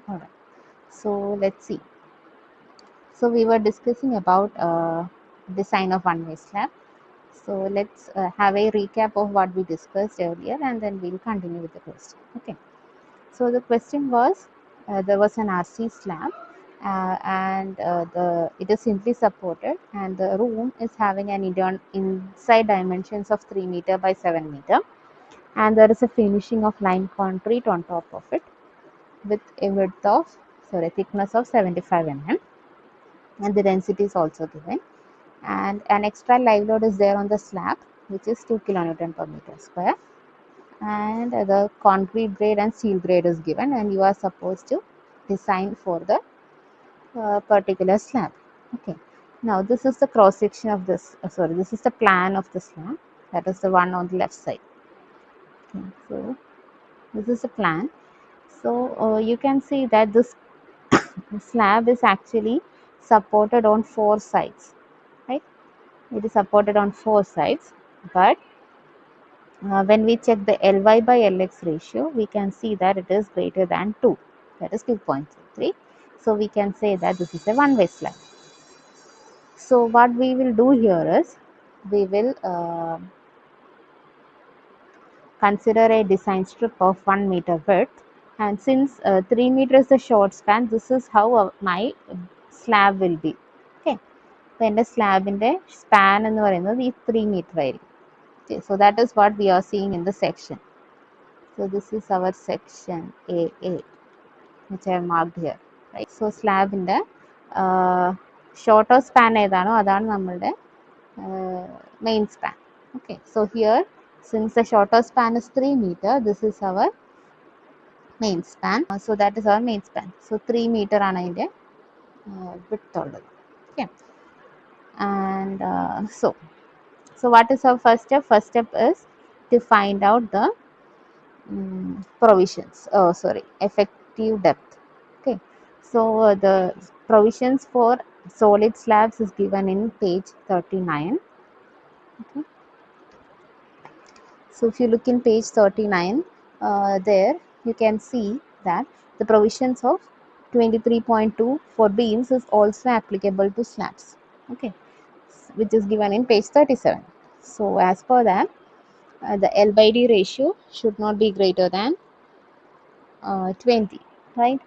Alright, so let's see. So we were discussing about design of one-way slab. So let's have a recap of what we discussed earlier, and then we'll continue with the question. Okay. So the question was, there was an RC slab, and the it is simply supported, and the room is having an inside dimensions of 3 meter by 7 meter, and there is a finishing of lime concrete on top of it with a thickness of 75 mm, and the density is also given, and an extra live load is there on the slab, which is 2 kilonewton per meter square, and the concrete grade and steel grade is given, and you are supposed to design for the particular slab. Okay, now this is the cross section of this, this is the plan of the slab, that is the one on the left side. Okay, so this is the plan. So you can see that this slab is actually supported on 4 sides, right? It is supported on 4 sides, but when we check the Ly by Lx ratio, we can see that it is greater than 2, that is 2.23. So we can say that this is a one-way slab. So what we will do here is, we will consider a design strip of 1 meter width, and since 3 meter is the short span, this is how my slab will be. Okay, so in the slab in the span എന്ന് പറയുന്നത് ഈ 3 meter ആയിരിക്കും. Okay, so that is what we are seeing in the section. So this is our section AA, which I have marked here, right? So slab in the shorter span ഏതാണോ അതാണ് നമ്മളുടെ main span. Okay, so here, since the shorter span is 3 meter, this is our main span. So that is our main span. So 3 meter ആണ് അതിൻ്റെ width ഉള്ളത്. Okay, and so what is our first step? First step is to find out the provisions, effective depth. Okay, so the provisions for solid slabs is given in page 39. Okay, so if you look in page 39, there you can see that the provisions of 23.2 for beams is also applicable to slabs. Okay, which is given in page 37. So as per that, the L by D ratio should not be greater than 20, right?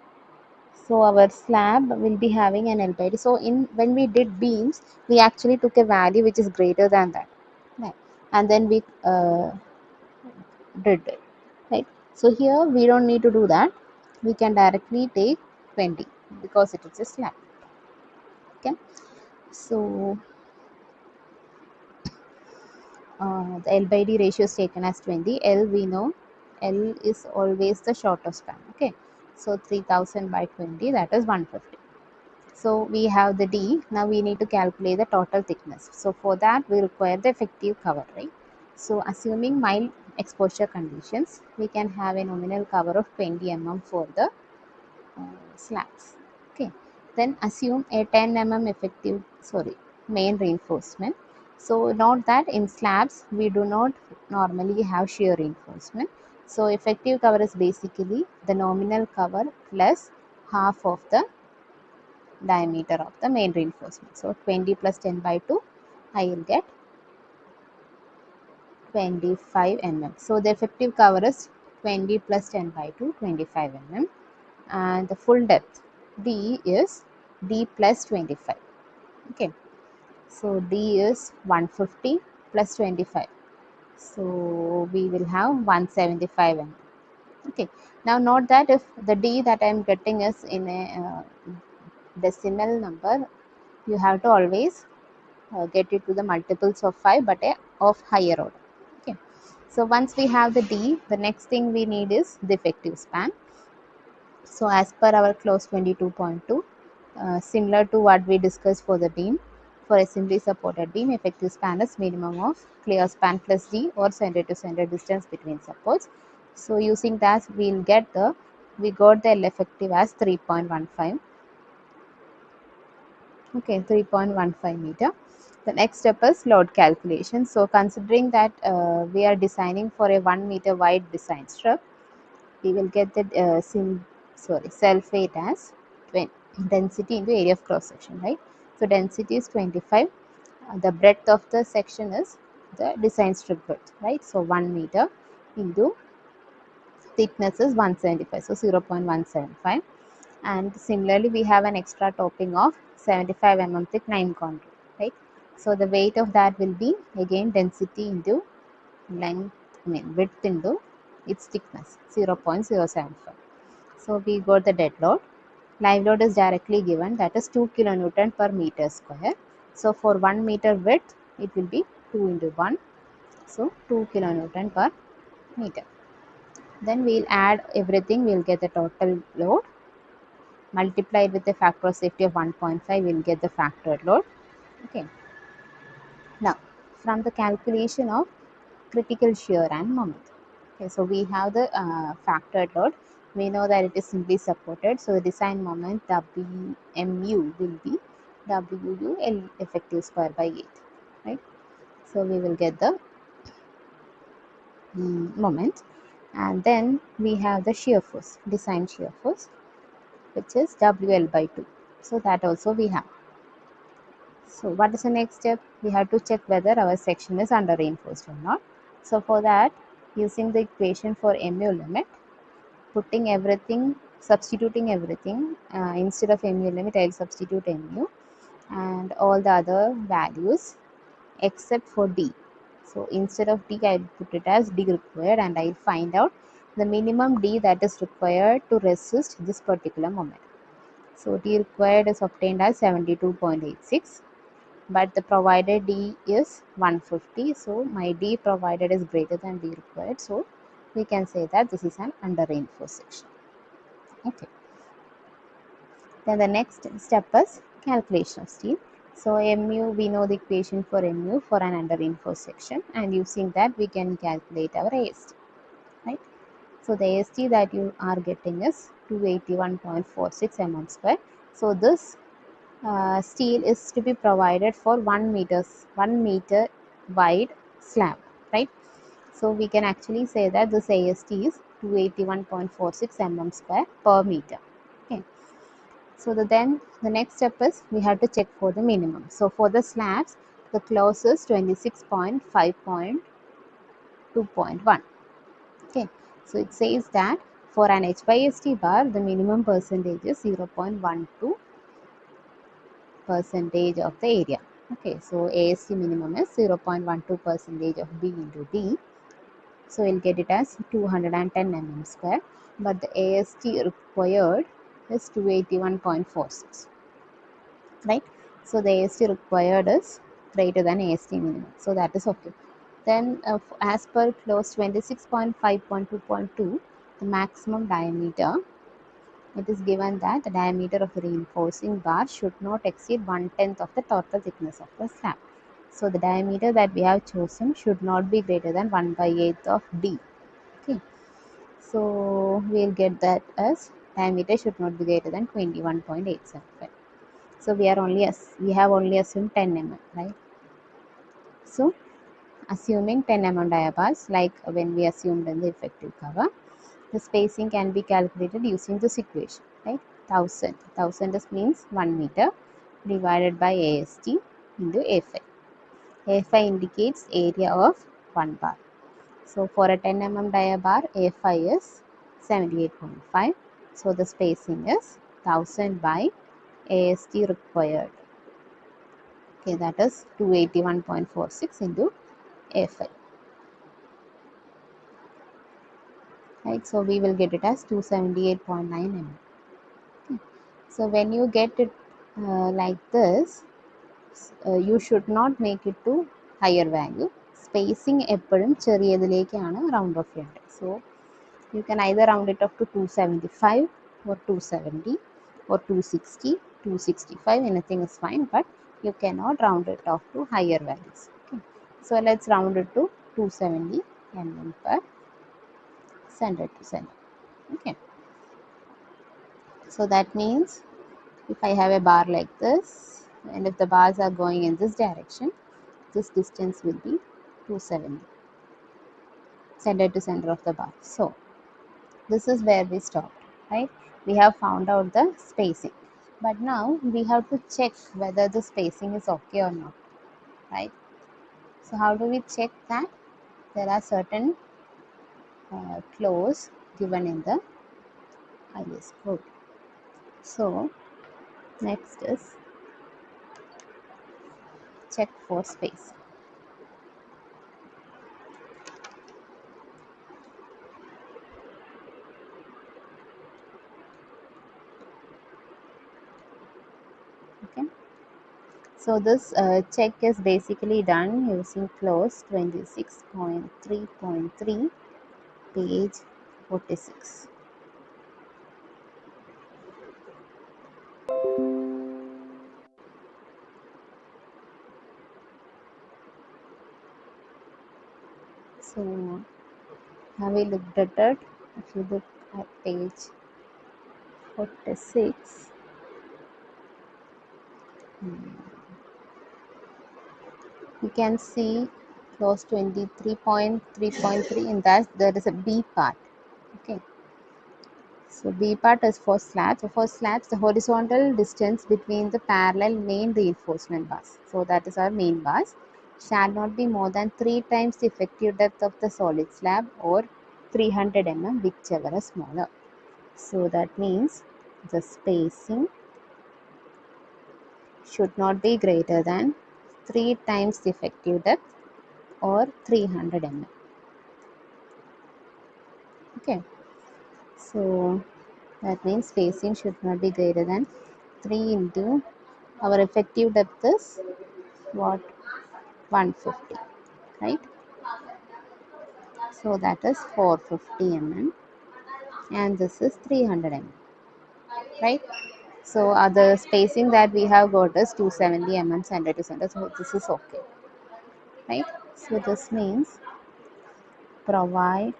So our slab will be having an L by D. So when we did beams, we actually took a value which is greater than that, right? And then we did it, right? So here we don't need to do that. We can directly take 20 because it is a slab. Okay, so the L by D ratio is taken as 20. L, we know L is always the shorter span. Okay, so 3000 by 20, that is 150. So we have the D. Now we need to calculate the total thickness. So for that we require the effective cover, right? So assuming mild exposure conditions, we can have a nominal cover of 20 mm for the slabs. Okay, then assume a 10 mm main reinforcement. So note that in slabs we do not normally have shear reinforcement. So effective cover is basically the nominal cover plus half of the diameter of the main reinforcement. So 20 plus 10 by 2, I will get 25 mm. So the effective cover is 20 plus 10 by 2, 25 mm, and the full depth D is D plus 25. Okay, so D is 150 plus 25, so we will have 175 mm. Okay, now note that if the D that I am getting is in a decimal number, you have to always get it to the multiples of 5, but of higher order. Okay, so once we have the D, the next thing we need is the effective span. So as per our clause 22.2, similar to what we discussed for the beam, for a simply supported beam, effective span is minimum of clear span plus D, or center to center distance between supports. So using that, we got the L effective as 3.15. Okay, 3.15 meter. The next step is load calculation. So considering that we are designing for a 1 meter wide design strip, we will get the self weight as 20, density into area of cross section, right? So density is 25. The breadth of the section is the design strip width, right? So 1 meter into thickness is 175, so 0.175. And similarly, we have an extra topping of 75 mm thick 9 concrete, right? So the weight of that will be again density into length, width into its thickness, 0.075. So we got the dead load. Live load is directly given, that is 2 kilonewton per meter square. So for 1 meter width, it will be 2 into 1, so 2 kilonewton per meter. Then we'll add everything, we'll get the total load. Multiplied with a factor of safety of 1.5, we'll get the factored load. Okay. Now, from the calculation of critical shear and moment. Okay, so we have the factored load. We know that it is simply supported. So the design moment WMU will be WU L effective square by 8. Right. So we will get the moment. And then we have the shear force, design shear force, which is WL by 2. So that also we have. So what is the next step? We have to check whether our section is under reinforced or not. So for that, using the equation for MU limit, putting everything, substituting everything, instead of MU limit, I will substitute MU and all the other values except for D. So instead of D, I will put it as D required, and I will find out the minimum D that is required to resist this particular moment. So D required is obtained as 72.86. But the provided D is 150, so my D provided is greater than D required, so we can say that this is an under reinforced section. Okay. Then the next step is calculation of steel. So MU, we know the equation for MU for an under reinforced section, and using that we can calculate our AST, right? So the AST that you are getting is 281.46 mm square. So this steel is to be provided for 1 meter wide slab, right? So we can actually say that this AST is 281.46 mm square per meter. Okay. So then the next step is we have to check for the minimum. So for the slabs, the clause is 26.5.2.1. Okay. So it says that for an H by ST bar, the minimum percentage is 0.12% of the area. Okay, so AST minimum is 0.12% of B into D. So we'll get it as 210 mm square, but the AST required is 281.46, right? So the AST required is greater than AST minimum, so that is okay. Then as per clause 26.5.2.2, the maximum diameter, it is given that the diameter of the reinforcing bar should not exceed 1/10 of the total thickness of the slab. So the diameter that we have chosen should not be greater than 1/8 of D. Okay. So we'll get that as diameter should not be greater than 21.875. So we have only assumed 10 mm, right? So assuming 10 mm diabars, like when we assumed in the effective cover, the spacing can be calculated using this equation, right? 1000 means 1 meter divided by AST into A5. A5 indicates area of 1 bar. So for a 10 mm diabar, A5 is 78.5. So the spacing is 1000 by AST required. Okay, that is 281.46 into A5. Right, so we will get it as 278.9 mm. Okay. So when you get it like this, you should not make it to higher value. Spacing എപ്പോഴും ചെറിയതിലേക്കാണ് round off ചെയ്യേണ്ടത്. So you can either round it off to 275 or 270 or 260, 265, anything is fine, but you cannot round it off to higher values. Okay. So let's round it to 270 mm per center to center. Okay. So that means if I have a bar like this, and if the bars are going in this direction, this distance will be 270 center to center of the bar. So this is where we stopped, right? We have found out the spacing. But now we have to check whether the spacing is okay or not, right? So how do we check that? There are certain clause given in the IS code. So next is check for space. Okay. So this check is basically done using clause 26.3.3, page 46. So have we looked at it? If you look at page 46, you can see clause 23.3.3. In that there is a B part. Okay. So B part is for slabs. So for slabs, the horizontal distance between the parallel main reinforcement bars, so that is our main bars, shall not be more than 3 times the effective depth of the solid slab or 300 mm, whichever is smaller. So that means the spacing should not be greater than 3 times the effective depth or 300 mm. Okay. So that means spacing should not be greater than 3 into our effective depth is what, 150, right? So that is 450 mm and this is 300 mm, right? So the spacing that we have got is 270 mm center to center, so this is okay, right? So this means provide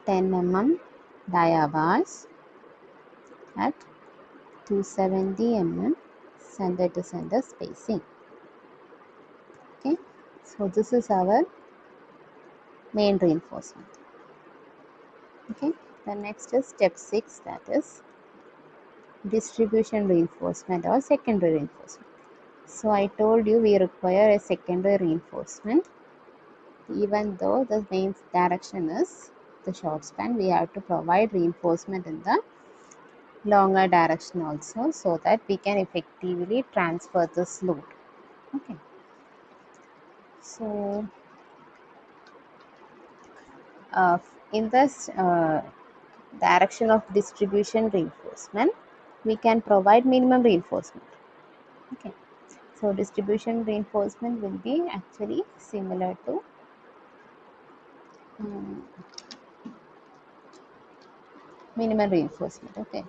10 mm dia bars at 270 mm center to center spacing. Okay, so this is our main reinforcement. Okay, the next is step 6, that is distribution reinforcement or secondary reinforcement. So I told you we require a secondary reinforcement. Even though the main direction is the short span, we have to provide reinforcement in the longer direction also, so that we can effectively transfer this load. Okay, so in this direction of distribution reinforcement, we can provide minimum reinforcement. Okay, so distribution reinforcement will be actually similar to minimum reinforcement. Okay,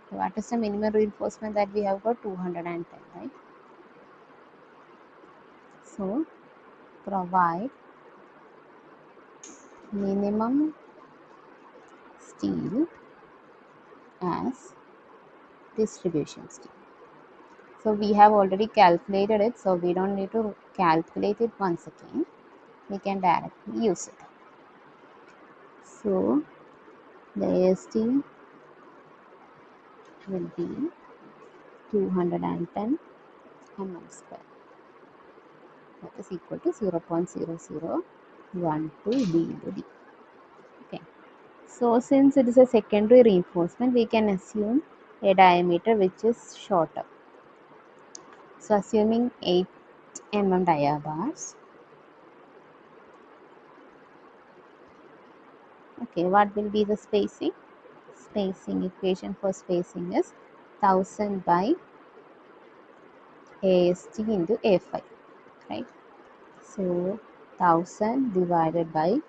what is the minimum reinforcement that we have got? 210, right? So provide minimum steel as distribution steel. So we have already calculated it, so we don't need to calculate it once again. We can directly use it. So the AST will be 210 mm square. That is equal to 0.0012 D into D. Okay. So since it is a secondary reinforcement, we can assume a diameter which is shorter. So assuming 8 mm dia bars. Okay, what will be the spacing? Spacing equation for spacing is 1000 by AST into A5, right? So 1000 divided by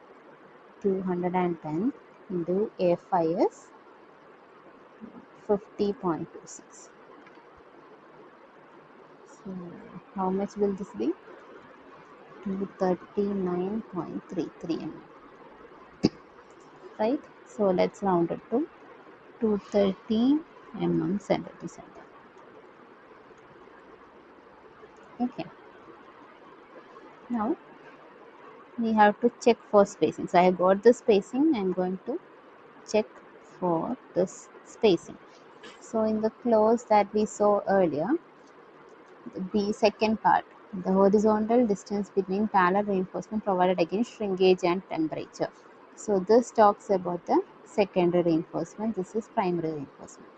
210 into A5 is 50.26. So how much will this be? 239.33 mm, right? So let's round it to 230 mm center to center. Okay, now we have to check for spacing. So I have got the spacing. I am going to check for this spacing. So in the clause that we saw earlier, the second part, the horizontal distance between parallel reinforcement provided against shrinkage and temperature. So this talks about the secondary reinforcement. This is primary reinforcement.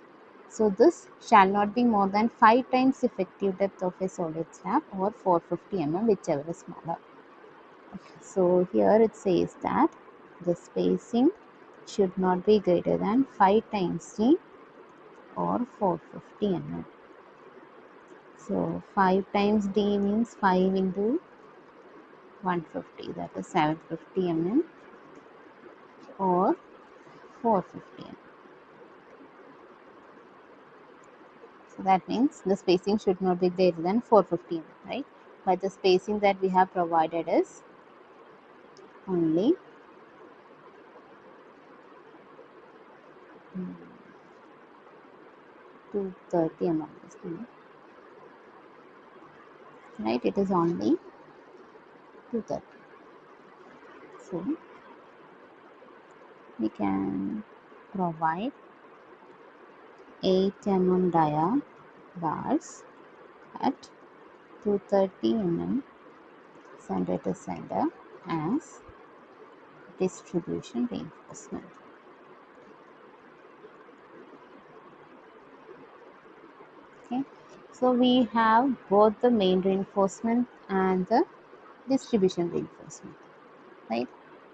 So this shall not be more than 5 times effective depth of a solid slab or 450 mm, whichever is smaller. Okay. So here it says that the spacing should not be greater than 5 times d or 450 mm. So 5 times d means 5 into 150, that is 750 mm or 450 mm. So that means the spacing should not be greater than 450 mm, right? But the spacing that we have provided is only 230 mm, right? It is only 230. So we can provide 8 mm dia bars at 230 mm center to center as distribution reinforcement. Okay, so we have both the main reinforcement and the distribution reinforcement, right?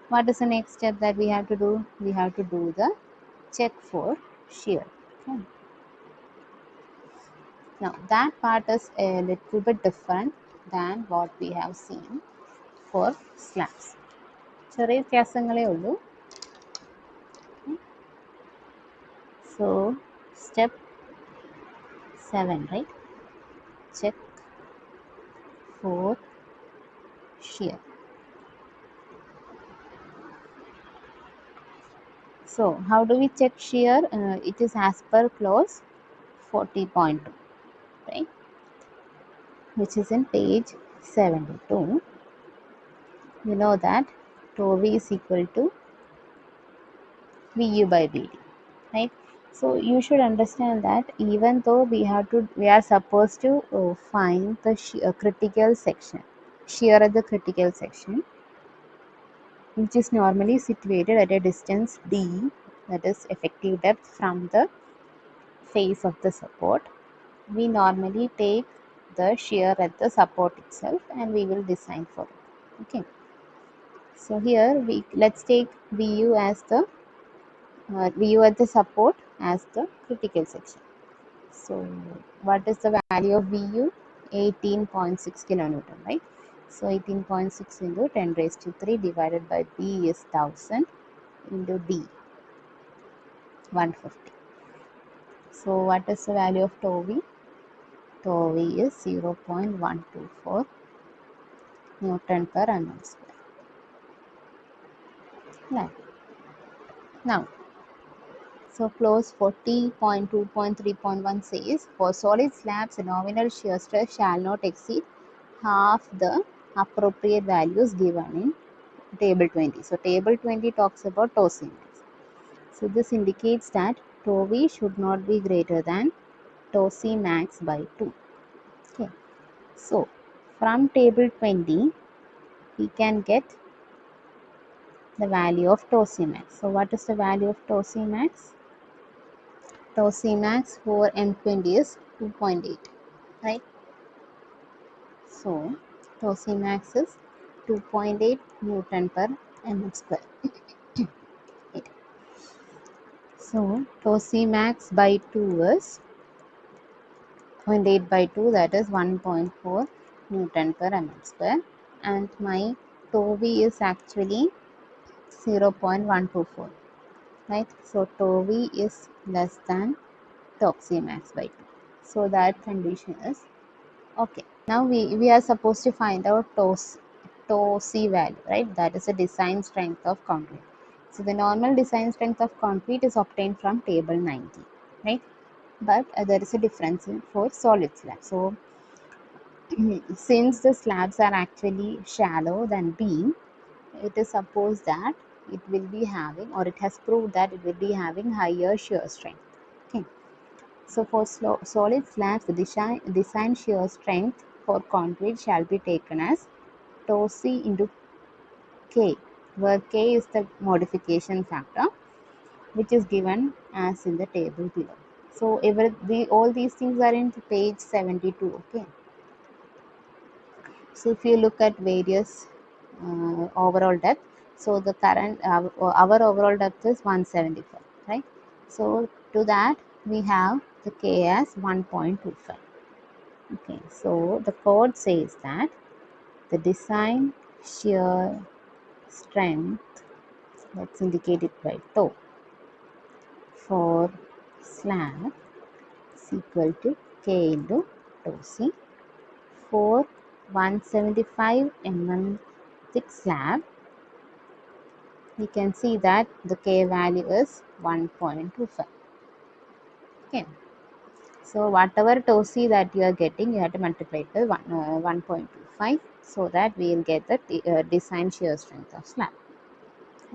What is the next step that we have to do? We have to do the check for shear. Okay. Now that part is a little bit different than what we have seen for slabs. ചെറിയ വ്യത്യാസങ്ങളേ ഉള്ളൂ. So step 7, right? Check for shear. So how do we check shear? It is as per clause 40.2, right? Which is in page 72. You know that tau v is equal to VU by VD, right? So you should understand that even though we are supposed to find the critical section, shear at the critical section, which is normally situated at a distance d, that is effective depth from the face of the support. We normally take the shear at the support itself and we will design for it. Okay. So here let's take VU as the VU at the support as the critical section. So what is the value of VU? 18.6 kilonewton, right? So 18.6 into 10 raised to 3 divided by B is 1000 into D 150. So what is the value of tau v? Tau v is 0.124 Newton per mm square. Right. Now, so clause 40.2.3.1 says for solid slabs, nominal shear stress shall not exceed half the appropriate values given in table 20. So table 20 talks about tau c max. So this indicates that tau v should not be greater than tau c max by 2. Okay. So from table 20, we can get the value of tau c max. So what is the value of tau c max? Tau c max for M20 is 2.8, right? So tau c max is 2.8 Newton per mm square. So tau c max by 2 is 0.8 by 2, that is 1.4 Newton per mm square, and my tau v is actually 0.124, right? So tau v is less than tau c max by 2. So that condition is okay. Now we are supposed to find out tau c value, right? That is the design strength of concrete. So the normal design strength of concrete is obtained from table 90, right? But there is a difference for solid slab. So since the slabs are actually shallow than beam, it is supposed that it will be having, or it has proved that it will be having higher shear strength. Okay. So for solid slabs, the design shear strength for concrete shall be taken as tau c into K, where K is the modification factor, which is given as in the table below. So all these things are in page 72. Okay. So if you look at various overall depth, so the current our overall depth is 175, right? So to that we have the K as 1.25. Okay. So the code says that the design shear strength, let's indicate it by tau, for slab is equal to K into tau c. For 175 mm thick slab, we can see that the K value is 1.25. Okay. So whatever tau c that you are getting, you have to multiply it with 1.25, so that we will get the design shear strength of slab.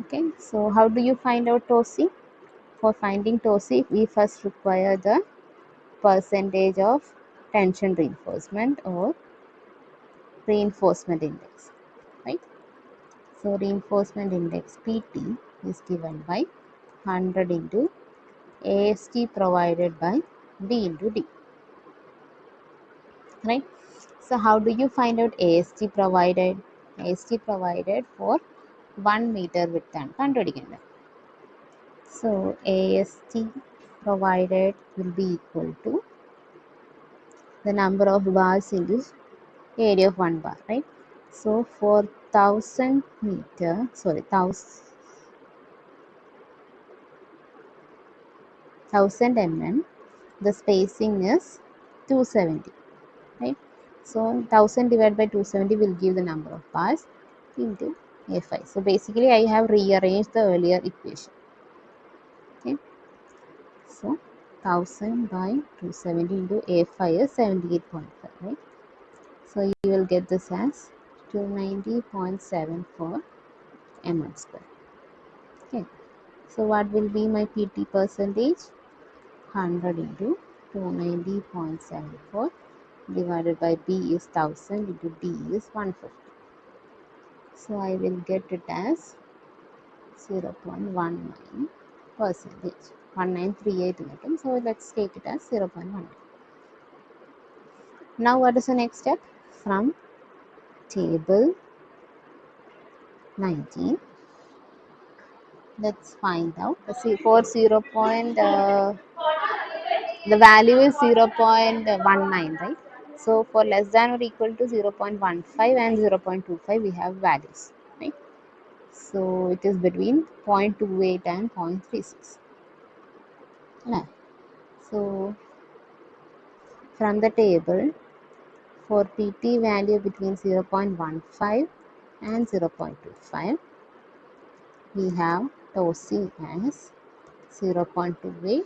Okay. So how do you find out tau c? For finding tau c, we first require the percentage of tension reinforcement or reinforcement index, right? So reinforcement index PT is given by 100 into AST provided by D into D, right? So how do you find out AST provided? AST provided for 1 meter width and കണ്ടുപിടിക്കേണ്ടത്. So AST provided will be equal to the number of bars into area of 1 bar, right? So for 1000 mm, the spacing is 270, right? So 1000 divided by 270 will give the number of bars into A5. So basically I have rearranged the earlier equation. Okay. So 1000 by 270 into A5 is 78.5, right? So you will get this as 290.74 mm square. Okay. So what will be my PT percentage? 100 into 290.74 divided by B is 1000 into D is 150. So I will get it as 0.19 percentage. 1938. So let's take it as 0.19. Now what is the next step? From table 19, let's find out. See, for the value is 0.19, right? So for less than or equal to 0.15 and 0.25 we have values, right? So it is between 0.28 and 0.36. Yeah. So from the table, for PT value between 0.15 and 0.25, we have tau c as 0.28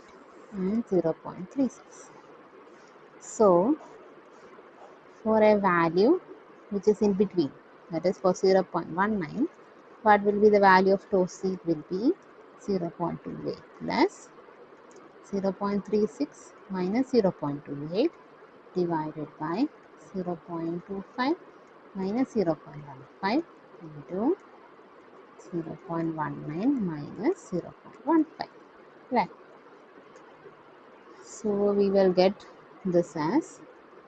and 0.36. So for a value which is in between, that is for 0.19, what will be the value of tau c? It will be 0.28 plus 0.36 minus 0.28 divided by 0.25 minus 0.15 into 0.19 minus 0.15. Right. So we will get this as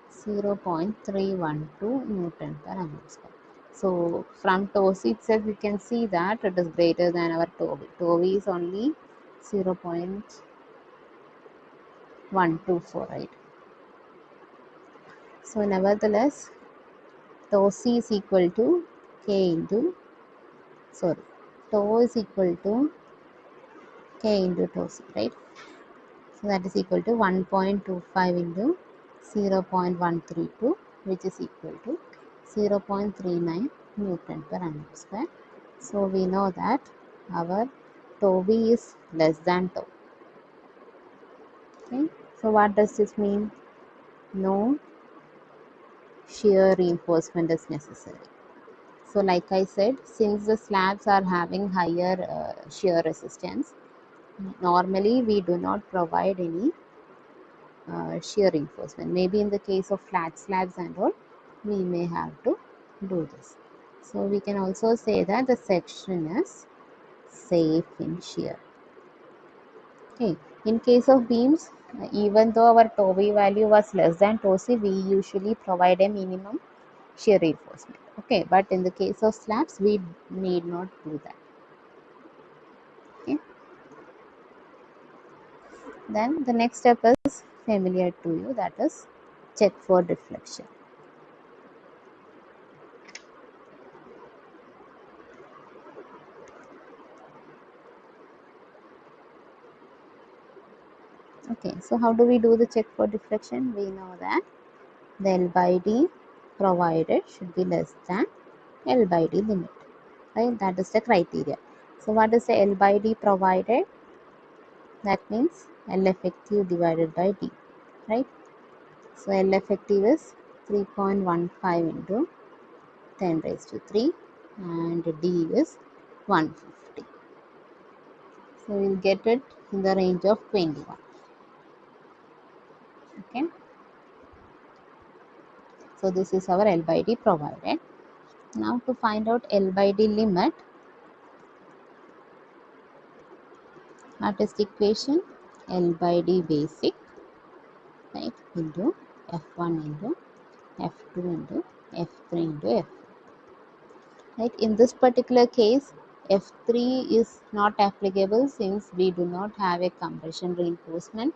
0.312 Newton per mm square. So from tau c itself we can see that it is greater than our tau v. Tau v is only 0.124, right? So nevertheless, tau c is equal to K into, tau is equal to K into tau c, right? So that is equal to 1.25 into 0.132, which is equal to 0.39 Newton per mm square. So we know that our tau v is less than tau. Okay. So what does this mean? No shear reinforcement is necessary. So like I said, since the slabs are having higher shear resistance, normally we do not provide any shear reinforcement. Maybe in the case of flat slabs and all, we may have to do this. So we can also say that the section is safe in shear. Okay. In case of beams, even though our tau v value was less than tau c, we usually provide a minimum shear reinforcement. Okay, but in the case of slabs, we need not do that. Okay. Then the next step is familiar to you, that is check for deflection. Okay, so how do we do the check for deflection? We know that the L by D provided should be less than L by D limit, right? That is the criteria. So what is the L by D provided? That means L effective divided by D, right? So L effective is 3.15 into 10 raised to 3 and D is 150. So we will get it in the range of 21. Okay. So this is our L by D provided. Now to find out L by D limit, what is the equation? L by D basic, right, into F1 into F2 into F3 into F. Right, in this particular case, F3 is not applicable since we do not have a compression reinforcement,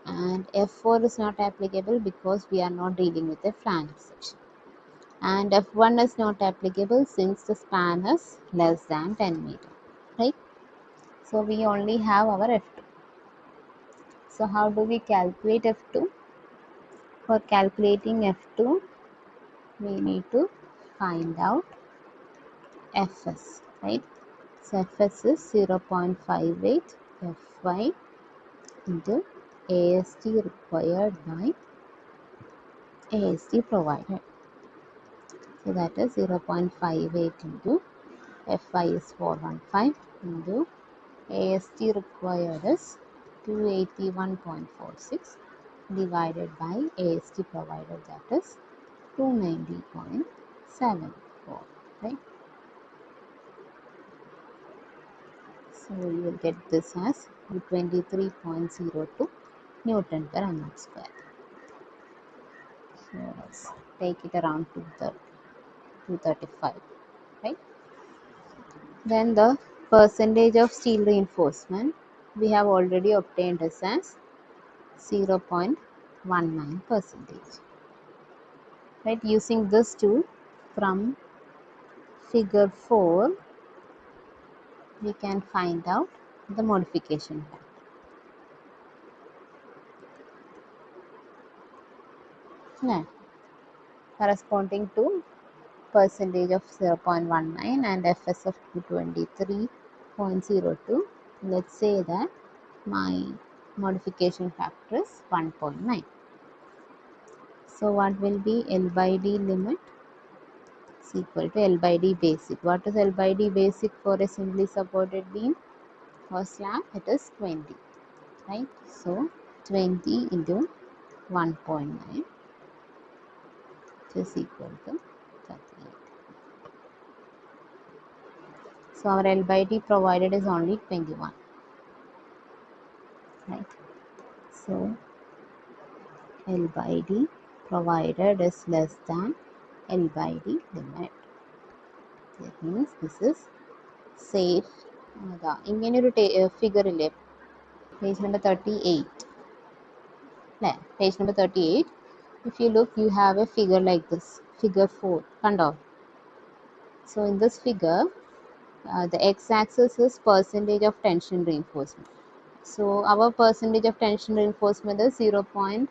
and F4 is not applicable because we are not dealing with a flange section, and F1 is not applicable since the span is less than 10 meter, right? So we only have our F2. So how do we calculate F2? For calculating F2, we need to find out Fs, right? So Fs is 0.58 Fy into AST required by AST provided. So that is 0.58 into Fy is 415 into AST required is 281.46 divided by AST provided, that is 290.74, right? So you will get this as 23.02 Newton per mm square. So let's take it around to the 235, right? Then the percentage of steel reinforcement we have already obtained this as 0.19 percentage. Right, using this tool from figure 4, we can find out the modification factor. Yeah, corresponding to percentage of 0.19 and Fs of 223.02. Let's say that my modification factor is 1.9. So what will be L by D limit? Is equal to L by D basic. What is L by D basic for a simply supported beam or slab? It is 20, right? So 20 into 1.9, which is equal to 38. So our L by D provided is only 21, right? So L by D provided is less than L by D limit. That means this is safe. ഇങ്ങനൊരു figure ഇല്ലേ, page number 38, അല്ലേ? Page number 38, if you look, you have a figure like this, figure 4, കണ്ടോ? So in this figure, the x-axis is percentage of tension reinforcement. So our percentage of tension reinforcement is 0.19,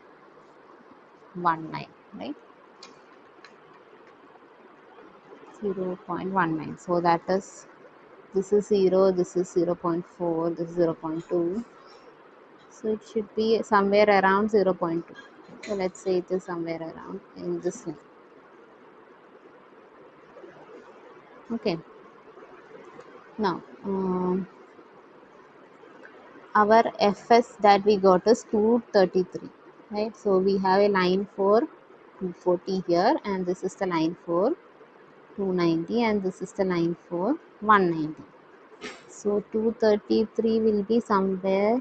right? 0.19. So that is, this is 0, this is 0.4, this is 0.2. So it should be somewhere around 0.2. So let's say it is somewhere around in this line. Okay, now our fs that we got is 233, right? So we have a line for 240 here, and this is the line for 290, and this is the line for 190. So 233 will be somewhere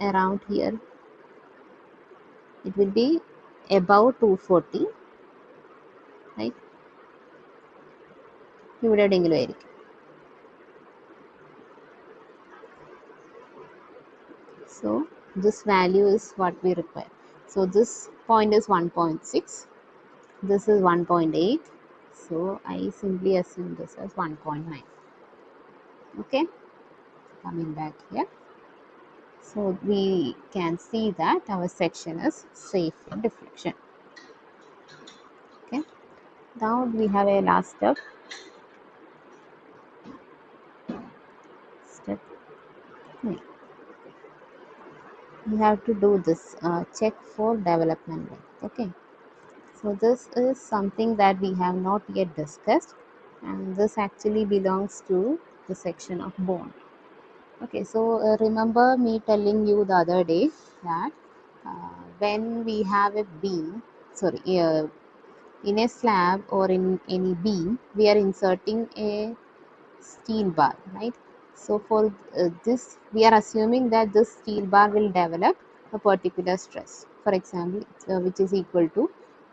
around here. It will be above 240, right? ഇവിടെ എവിടെയെങ്കിലും ആയിരിക്കും. So this value is what we require. So this point is 1.6, this is 1.8, so I simply assume this as 1.9. Okay, coming back here, so we can see that our section is safe for deflection. Okay, now we have a last step. Step 3. We have to do this check for development length. Okay, so this is something that we have not yet discussed, and this actually belongs to the section of bone. Okay, so remember me telling you the other day that when we have a beam, sorry, in a slab or in any beam, we are inserting a steel bar, right? So for this, we are assuming that this steel bar will develop a particular stress, for example, which is equal to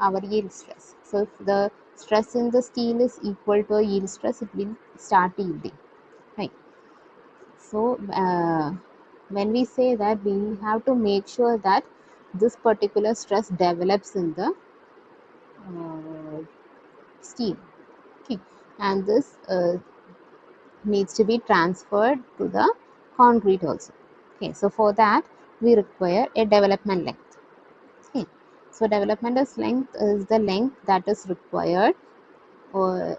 our yield stress. So if the stress in the steel is equal to a yield stress, it will start yielding, right? So when we say that, we have to make sure that this particular stress develops in the steel. Okay, and this needs to be transferred to the concrete also. Okay, so for that we require a development length. Okay, so development length is the length that is required for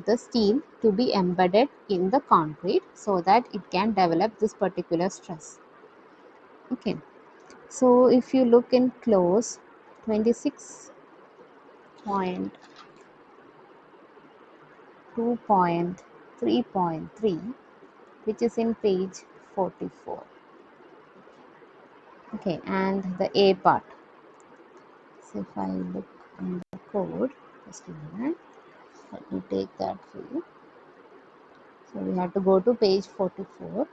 the steel to be embedded in the concrete so that it can develop this particular stress. Okay, so if you look in close 26.2.3.3, which is in page 44. Okay, and the A part. So if I look in the code, just a minute, let me take that for you. So we have to go to page 44.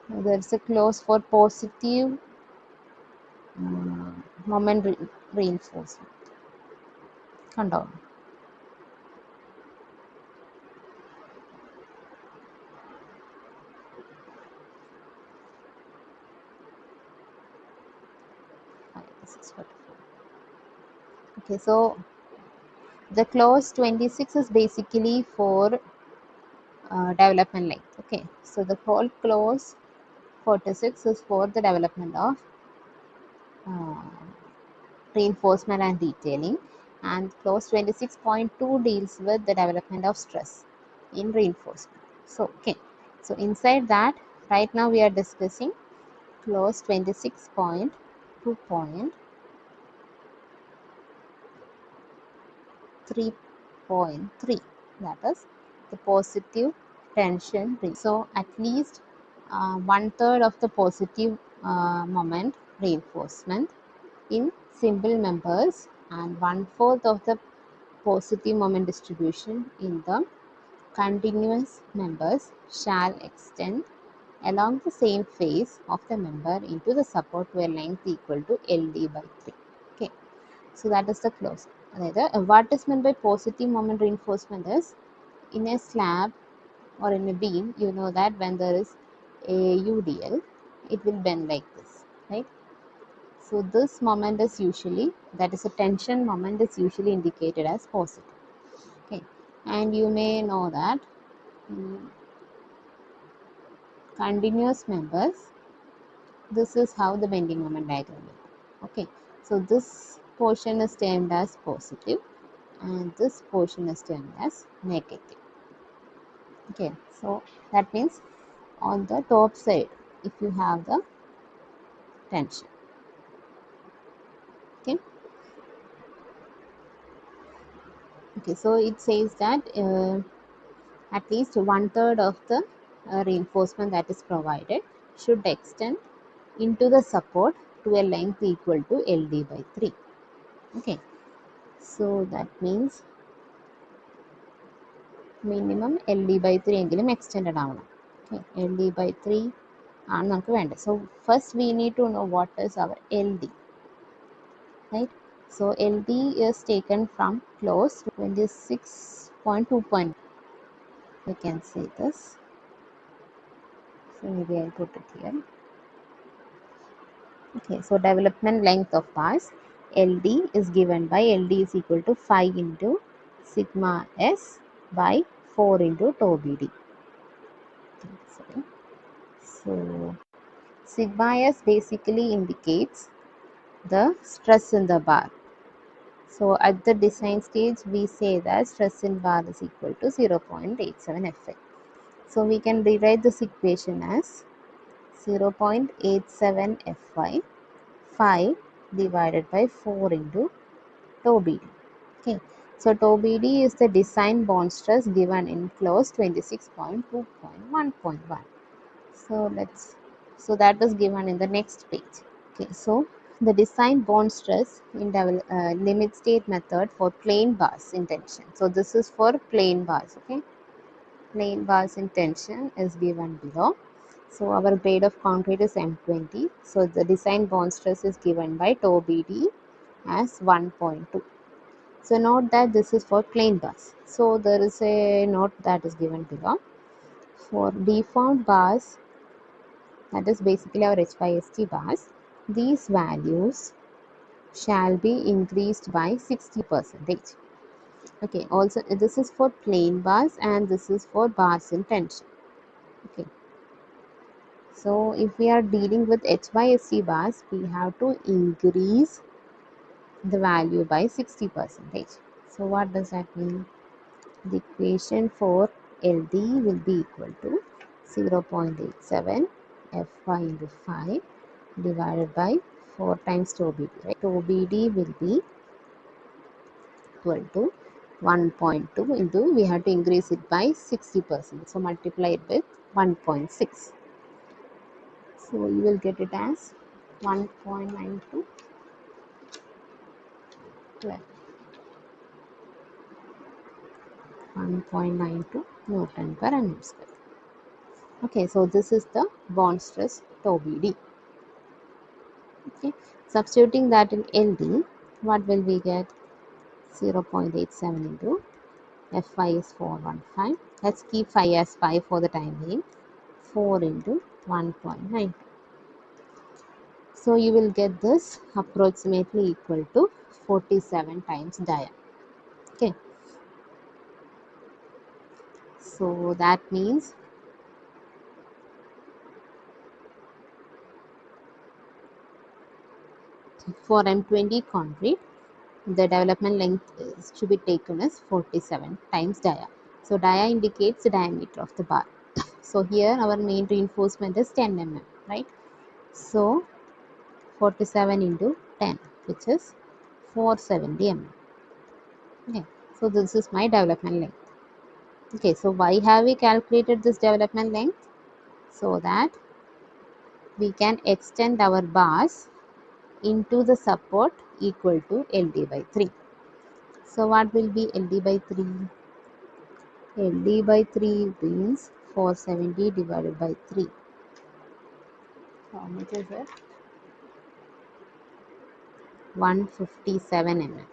Now there's a clause for positive moment reinforcement. Come down. This is 44. Okay, so the clause 26 is basically for development length. Okay, so the whole clause 46 is for the development of uh, reinforcement and detailing, and clause 26.2 deals with the development of stress in reinforcement. So okay, so inside that, right now we are discussing clause 26.2.3.3, that is the positive tension ring. So at least 1/3 of the positive moment reinforcement in simple members and 1/4 of the positive moment distribution in the continuous members shall extend along the same face of the member into the support to a length equal to LD/3. Okay, so that is the clause. What is meant by positive moment reinforcement is, in a slab or in a beam, you know that when there is a UDL, it will bend like this, right? So this moment is usually, that is a tension moment, is usually indicated as positive. Okay, and you may know that continuous members, this is how the bending moment diagram will be. Okay, so this portion is termed as positive and this portion is termed as negative. Okay, so that means on the top side, if you have the tension. Okay, Okay, so it says that at least one third of the reinforcement that is provided should extend into the support to a length equal to LD by 3. Okay, so that means minimum LD by 3 എങ്കിലും extended ആവണം. Okay, LD by 3 ആണ് നമുക്ക് വേണ്ടത്. So first we need to know what is our LD, right? So LD is taken from clause 26.2. We can say this. So maybe I'll put it here. Okay, so development length of bars LD is given by LD is equal to 5 into sigma S by 4 into tau BD. Okay, so sigma S basically indicates the stress in the bar. So at the design stage, we say that stress in bar is equal to 0.87 Fi. So we can rewrite this equation as 0.87 Fi 5 divided by 4 into tau BD. Okay, so tau BD is the design bond stress given in clause 26.2.1.1. So that is given in the next page. Okay, so the design bond stress in limit state method for plain bars in tension. So this is for plain bars. Okay, plain bars in tension is given below. So our grade of concrete is M20. So the design bond stress is given by tau BD as 1.2. So note that this is for plain bars. So there is a note that is given below. For deformed bars, that is basically our HYST bars, these values shall be increased by 60%. Okay, also this is for plain bars and this is for bars in tension. Okay, so if we are dealing with HYST bars, we have to increase the value by 60%. So what does that mean? The equation for LD will be equal to 0.87 Fy into 5 divided by 4 times tau BD. Right? Tau BD will be equal to 1.2 into, we have to increase it by 60%. So multiply it with 1.6. So you will get it as 1.92 1.92 Newton per mm square. Okay, so this is the bond stress tau BD. Okay, substituting that in LD, what will we get? 0.87 into Fy is 415. Let's keep phi as 5 for the time being. 4 into 1.9. So you will get this approximately equal to 47 times dia. Okay, so that means for M20 concrete, the development length is to be taken as 47 times dia. So dia indicates the diameter of the bar. So here our main reinforcement is 10 mm, right? So 47 into 10, which is 470 mm. Okay, so this is my development length. Okay, so why have we calculated this development length? So that we can extend our bars into the support equal to LD by 3. So what will be LD by 3? LD by 3 means 470 divided by 3. How much is it? 157 mm.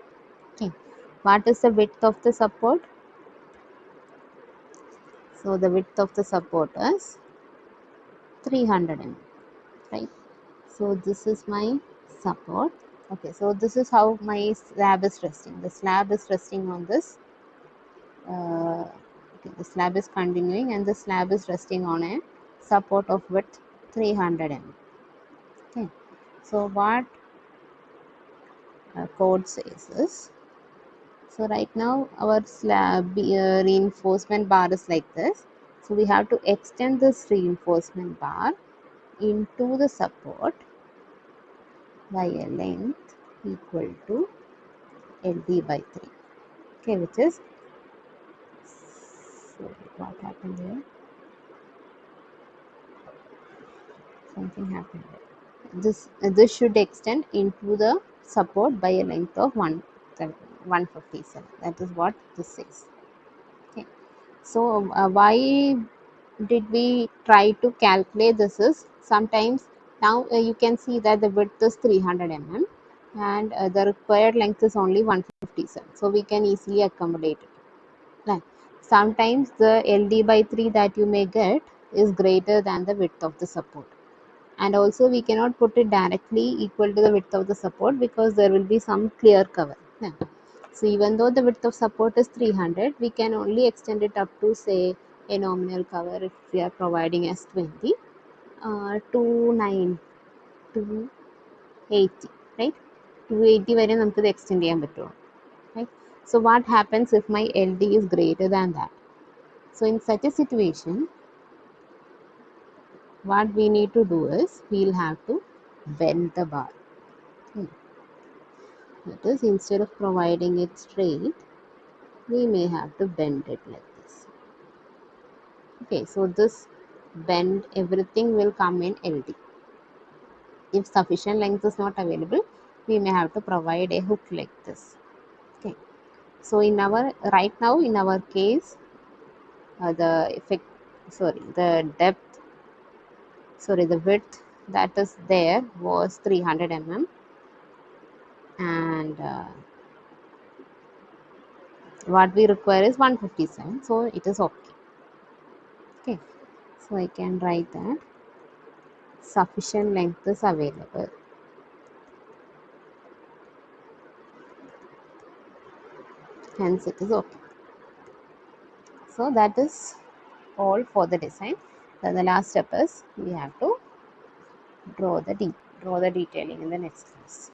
Okay, what is the width of the support? So the width of the support is 300 mm, right? So this is my support. Okay, so this is how my slab is resting. The slab is resting on this. Okay, the slab is continuing and the slab is resting on a support of width 300 mm. Okay, so what code says is, so right now our slab reinforcement bar is like this. So we have to extend this reinforcement bar into the support by a length equal to LD by 3. Okay, which is, so what happened here? Something happened there. This should extend into the support by a length of 157. That is what this says. Okay. So why did we try to calculate this? Is sometimes now you can see that the width is 300 mm and the required length is only 157. So we can easily accommodate it. Right. Sometimes the LD by 3 that you may get is greater than the width of the support. And also we cannot put it directly equal to the width of the support because there will be some clear cover. Yeah. So even though the width of support is 300, we can only extend it up to say a nominal cover if we are providing as 20 to 9 to 80, right? 280 വരെ നമുക്ക് ഇത് extend ചെയ്യാൻ പറ്റുള്ളൂ, right? So what happens if my LD is greater than that? So in such a situation, what we need to do is we'll have to bend the bar. That is, instead of providing it straight, we may have to bend it like this. Okay, so this bend, everything will come in LD. If sufficient length is not available, we may have to provide a hook like this. Okay, so in our right now in our case, the width that is there was 300 mm and what we require is 157, so it is okay. Okay, so I can write that sufficient length is available. Hence it is okay. So that is all for the design. Then the last step is we have to draw the detailing in the next class.